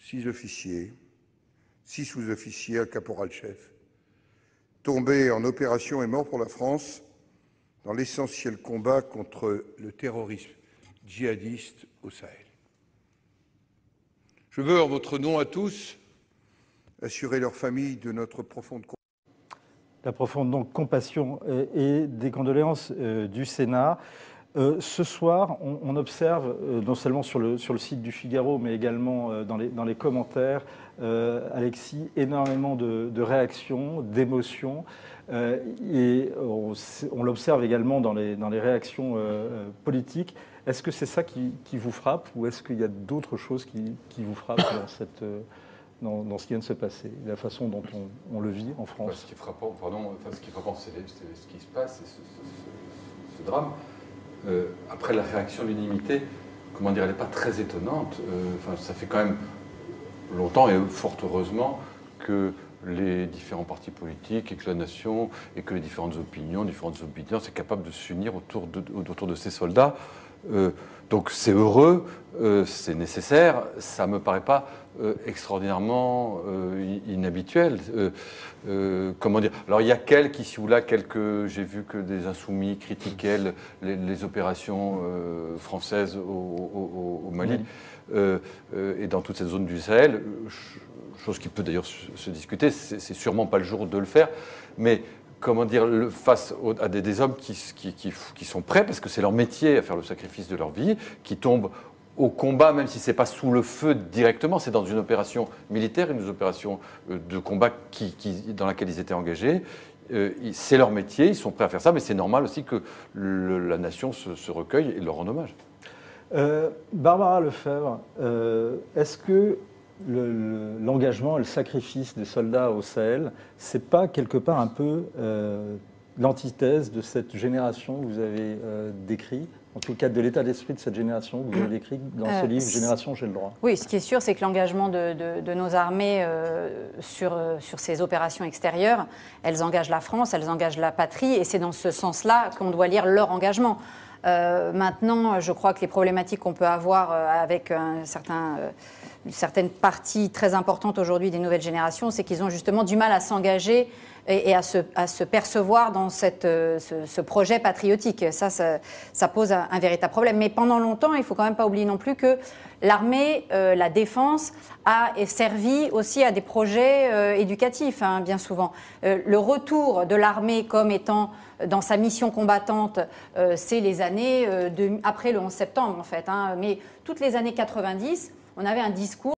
6 officiers, 6 sous-officiers, un caporal-chef, tombés en opération et morts pour la France dans l'essentiel combat contre le terrorisme djihadiste au Sahel. Je veux, en votre nom à tous, assurer leurs familles de notre profonde compassion. La profonde donc, compassion et des condoléances du Sénat. Ce soir, on observe, non seulement sur le site du Figaro, mais également dans les commentaires, Alexis, énormément de réactions, d'émotions. Et on l'observe également dans les réactions politiques. Est-ce que c'est ça qui vous frappe, ou est-ce qu'il y a d'autres choses qui vous frappent dans ce qui vient de se passer, la façon dont on le vit en France? Ce qui est frappant, c'est ce qui se passe, c'est ce drame. Après la réaction, l'unanimité, comment dire, elle n'est pas très étonnante. Ça fait quand même longtemps et fort heureusement que les différents partis politiques et que la nation et que les différentes opinions, différentes obédiences sont capables de s'unir autour de ces soldats. Donc c'est heureux, c'est nécessaire, ça ne me paraît pas extraordinairement inhabituel. Comment dire? Alors il y a ici ou là, j'ai vu que des insoumis critiquaient les opérations françaises au Mali et dans toute cette zone du Sahel, chose qui peut d'ailleurs se discuter, c'est sûrement pas le jour de le faire, mais comment dire, face à des hommes qui sont prêts, parce que c'est leur métier à faire le sacrifice de leur vie, qui tombent au combat, même si ce n'est pas sous le feu directement, c'est dans une opération militaire, une opération de combat dans laquelle ils étaient engagés. C'est leur métier, ils sont prêts à faire ça, mais c'est normal aussi que la nation se recueille et leur rende hommage. Barbara Lefebvre, est-ce que l'engagement et le sacrifice des soldats au Sahel, c'est pas quelque part un peu l'antithèse de cette génération que vous avez décrit, en tout cas de l'état d'esprit de cette génération que vous avez décrit dans ce livre « Génération, j'ai le droit ». Oui, ce qui est sûr, c'est que l'engagement de nos armées sur ces opérations extérieures, elles engagent la France, elles engagent la patrie, et c'est dans ce sens-là qu'on doit lire leur engagement. Maintenant, je crois que les problématiques qu'on peut avoir avec une certaine partie très importante aujourd'hui des nouvelles générations, c'est qu'ils ont justement du mal à s'engager et à se percevoir dans ce projet patriotique. Ça pose un véritable problème. Mais pendant longtemps, il ne faut quand même pas oublier non plus que l'armée, la défense, a servi aussi à des projets éducatifs, hein, bien souvent. Le retour de l'armée comme étant dans sa mission combattante, c'est les années après le 11 septembre, en fait. Hein, mais toutes les années 90, on avait un discours